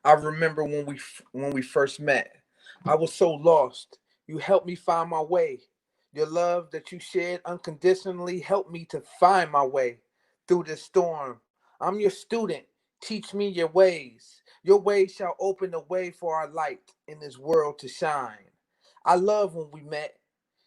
I remember when we first met. I was so lost. You helped me find my way. Your love that you shared unconditionally helped me to find my way through this storm. I'm your student. Teach me your ways. Your ways shall open the way for our light in this world to shine. I love when we met.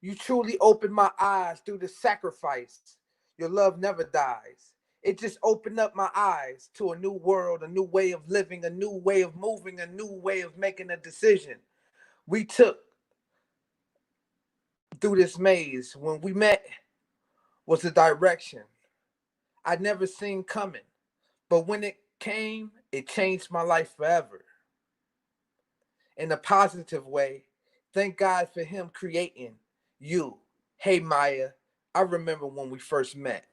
You truly opened my eyes through the sacrifice. Your love never dies. It just opened up my eyes to a new world, a new way of living, a new way of moving, a new way of making a decision. We took through this maze. When we met was a direction I'd never seen coming. But when it came, it changed my life forever in a positive way. Thank God for him creating you. Hey Maya, I remember when we first met.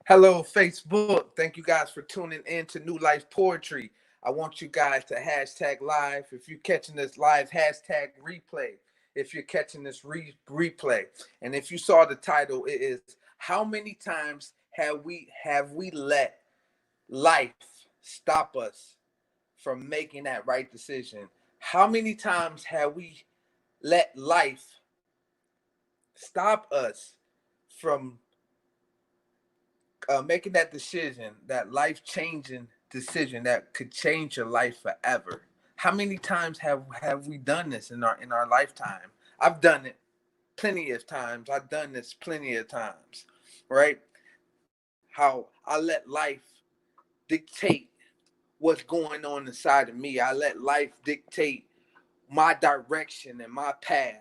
Hello, Facebook. Thank you guys for tuning in to New Life Poetry. I want you guys to hashtag live. If you're catching this live, hashtag replay. If you're catching this replay. And if you saw the title, it is how many times have we let life stop us from making that right decision? How many times have we let life stop us from making that decision, that life changing decision that could change your life forever? How many times have we done this in our lifetime? I've done it plenty of times. I've done this plenty of times, right? How I let life dictate what's going on inside of me. I let life dictate my direction and my path.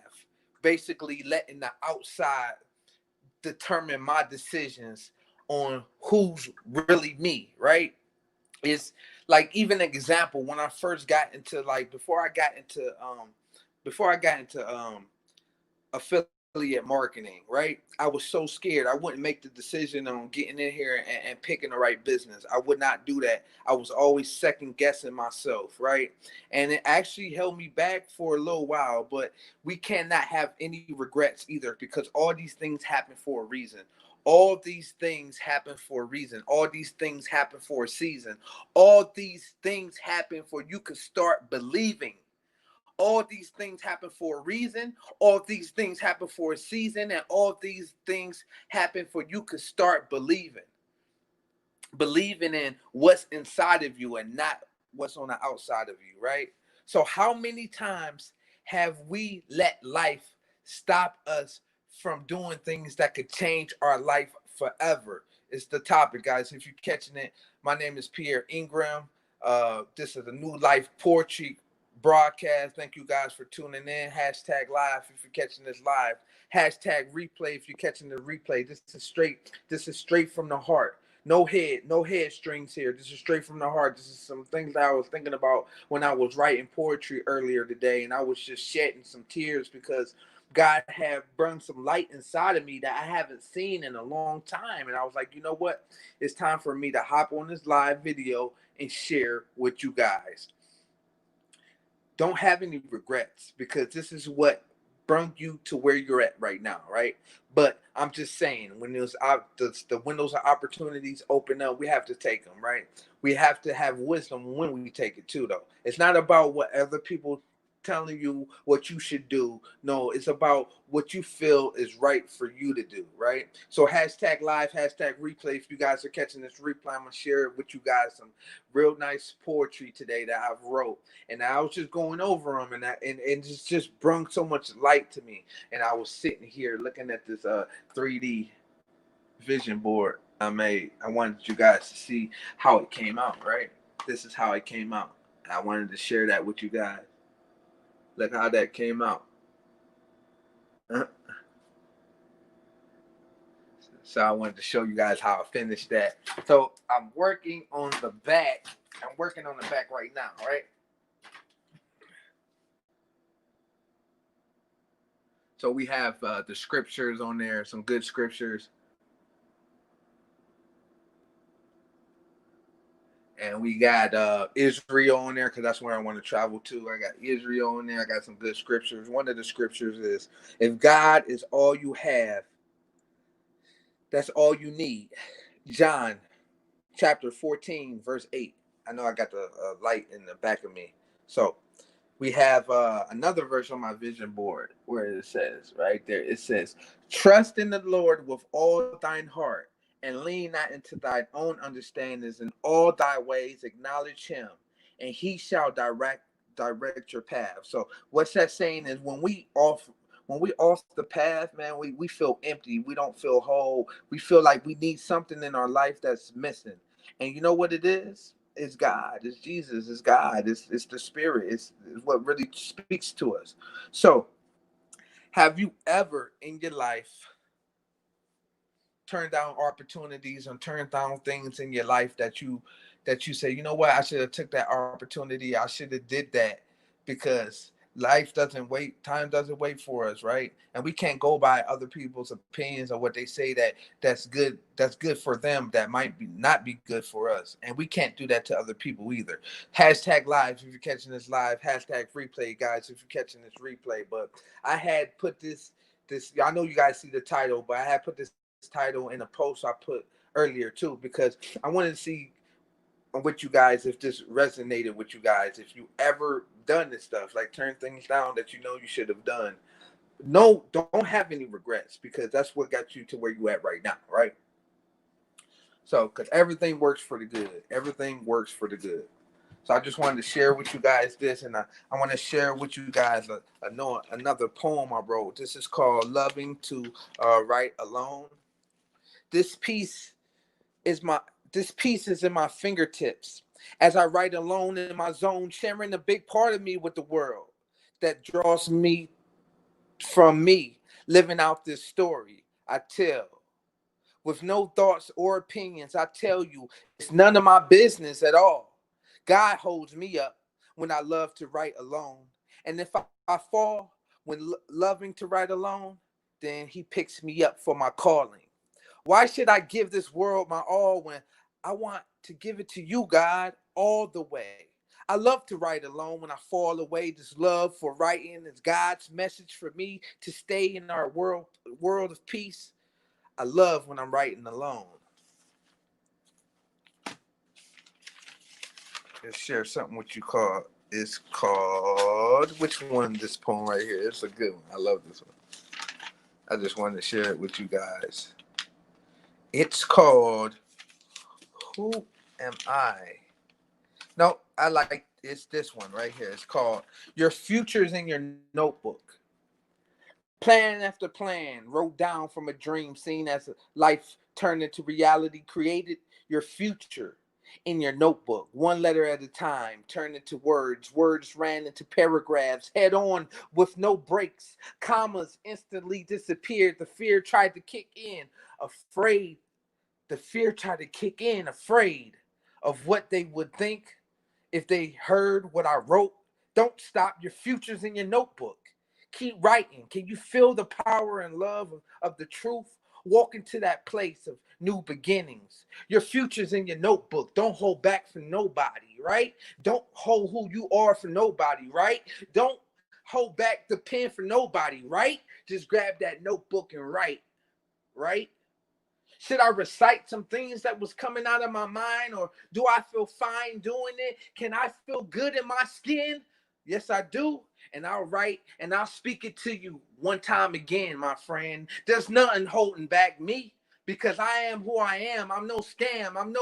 Basically, letting the outside determine my decisions on who's really me, right? It's like, even an example, when I first got into, like, before I got into affiliate marketing, right? I was so scared. I wouldn't make the decision on getting in here and picking the right business. I would not do that. I was always second guessing myself, right? And it actually held me back for a little while, but we cannot have any regrets either, because all these things happen for a reason. All these things happen for a reason. All these things happen for a season. All these things happen for you to start believing. All these things happen for a reason. All these things happen for a season. And all these things happen for you to start believing. Believing in what's inside of you and not what's on the outside of you, right? So how many times have we let life stop us from doing things that could change our life forever? It's the topic, guys. If you're catching it, my name is Pierre Ingram. This is a New Life Poetry broadcast. Thank you guys for tuning in. Hashtag live if you're catching this live. Hashtag replay if you're catching the replay. This is straight from the heart. No head strings here. This is straight from the heart. This is some things that I was thinking about when I was writing poetry earlier today, and I was just shedding some tears because God had brought some light inside of me that I haven't seen in a long time. And I was like, you know what? It's time for me to hop on this live video and share with you guys. Don't have any regrets, because this is what brought you to where you're at right now, right? But I'm just saying, when the windows of opportunities open up, we have to take them, right? We have to have wisdom when we take it too, though. It's not about what other people telling you what you should do. No, it's about what you feel is right for you to do, right? So hashtag live, hashtag replay. If you guys are catching this replay, I'm gonna share it with you guys some real nice poetry today that I've wrote. And I was just going over them, and it's just brought so much light to me. And I was sitting here looking at this 3D vision board I made. I wanted you guys to see how it came out, right? This is how it came out. I wanted to share that with you guys. Look how that came out. So I wanted to show you guys how I finished that. So I'm working on the back. I'm working on the back right now, right? So we have the scriptures on there, some good scriptures. And we got Israel on there because that's where I want to travel to. I got Israel on there. I got some good scriptures. One of the scriptures is, if God is all you have, that's all you need. John chapter 14, verse 8. I know I got the light in the back of me. So we have another verse on my vision board where it says, right there, it says, trust in the Lord with all thine heart and lean not into thine own understandings. In all thy ways acknowledge him, and he shall direct your path. So what's that saying is, when we off the path, man, we feel empty. We don't feel whole. We feel like we need something in our life that's missing. And you know what it is? It's God. It's Jesus. It's God. It's the Spirit. It's what really speaks to us. So, have you ever in your life turned down opportunities and turned down things in your life that you say, you know what, I should have took that opportunity. I should have did that, because life doesn't wait, time doesn't wait for us, right? And we can't go by other people's opinions or what they say that's good for them that might be not be good for us. And we can't do that to other people either. Hashtag live if you're catching this live, hashtag replay, guys, if you're catching this replay. But I had put this, I know you guys see the title, but I had put this title in a post I put earlier too, because I wanted to see with you guys if this resonated with you guys. If you ever done this stuff, like turn things down that you know you should have done. No, don't have any regrets, because that's what got you to where you at right now, right? So, because everything works for the good. Everything works for the good. So I just wanted to share with you guys this, and I want to share with you guys another poem I wrote. This is called "Loving to Write Alone." This piece is my this piece is in my fingertips as I write alone in my zone, sharing a big part of me with the world that draws me from me, living out this story I tell. With no thoughts or opinions, I tell you, it's none of my business at all. God holds me up when I love to write alone. And if I fall when loving to write alone, then he picks me up for my calling. Why should I give this world my all when I want to give it to you, God, all the way? I love to write alone when I fall away. This love for writing is God's message for me to stay in our world of peace. I love when I'm writing alone. Let's share something with you called. It's called, which one? This poem right here. It's a good one. I love this one. I just wanted to share it with you guys. It's called Who Am I? No, I like it's this one right here. It's called Your Future's in Your Notebook. Plan after plan, wrote down from a dream, seen as life turned into reality, created your future in your notebook, one letter at a time, turned into words. Words ran into paragraphs, head on with no breaks. Commas instantly disappeared. The fear tried to kick in, afraid. The fear tried to kick in, afraid of what they would think if they heard what I wrote. Don't stop. Your future's in your notebook. Keep writing. Can you feel the power and love of the truth? Walk into that place of new beginnings. Your future's in your notebook. Don't hold back for nobody, right? Don't hold who you are for nobody, right? Don't hold back the pen for nobody, right? Just grab that notebook and write, right? Should I recite some things that was coming out of my mind, or do I feel fine doing it? Can I feel good in my skin? Yes, I do. And I'll write and I'll speak it to you one time again, my friend. There's nothing holding back me, because I am who I am. I'm no scam. I'm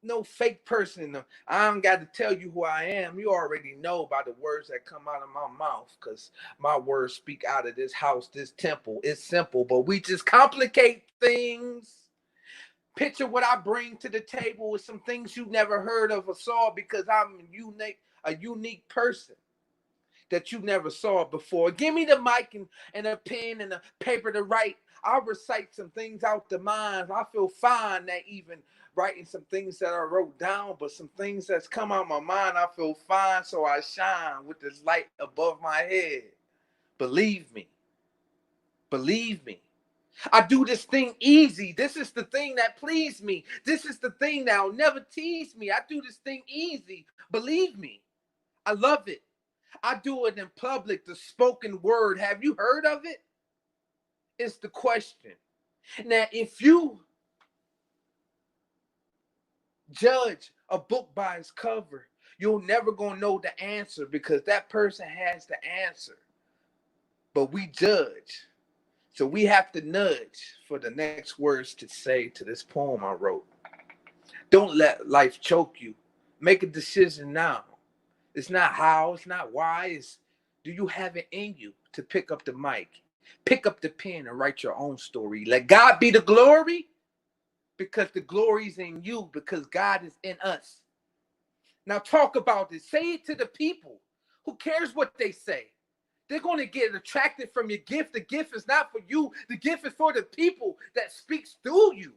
no fake person. I don't got to tell you who I am. You already know by the words that come out of my mouth, because my words speak out of this house, this temple. It's simple, but we just complicate things. Picture what I bring to the table with some things you never heard of or saw, because I'm a unique person that you never saw before. Give me the mic and a pen and a paper to write. I'll recite some things out the mind. I feel fine that even writing some things that I wrote down, but some things that's come out my mind, I feel fine. So I shine with this light above my head. Believe me. Believe me. I do this thing easy. This is the thing that pleased me. This is the thing that'll never tease me. I do this thing easy. Believe me. I love it. I do it in public, the spoken word. Have you heard of it? It's the question. Now, if you judge a book by its cover, you're never going to know the answer because that person has the answer. But we judge. So we have to nudge for the next words to say to this poem I wrote. Don't let life choke you. Make a decision now. It's not how, it's not why, it's do you have it in you to pick up the mic, pick up the pen and write your own story. Let God be the glory because the glory is in you because God is in us. Now talk about this. Say it to the people. Who cares what they say? They're going to get attracted from your gift. The gift is not for you. The gift is for the people that speaks through you.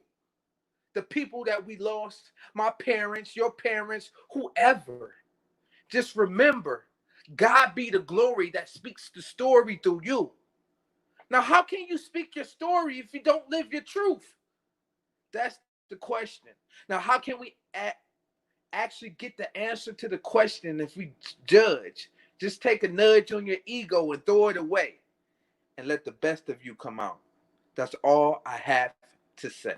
The people that we lost, my parents, your parents, whoever. Just remember, God be the glory that speaks the story through you. Now, how can you speak your story if you don't live your truth? That's the question. Now, how can we actually get the answer to the question if we judge? Just take a nudge on your ego and throw it away and let the best of you come out. That's all I have to say.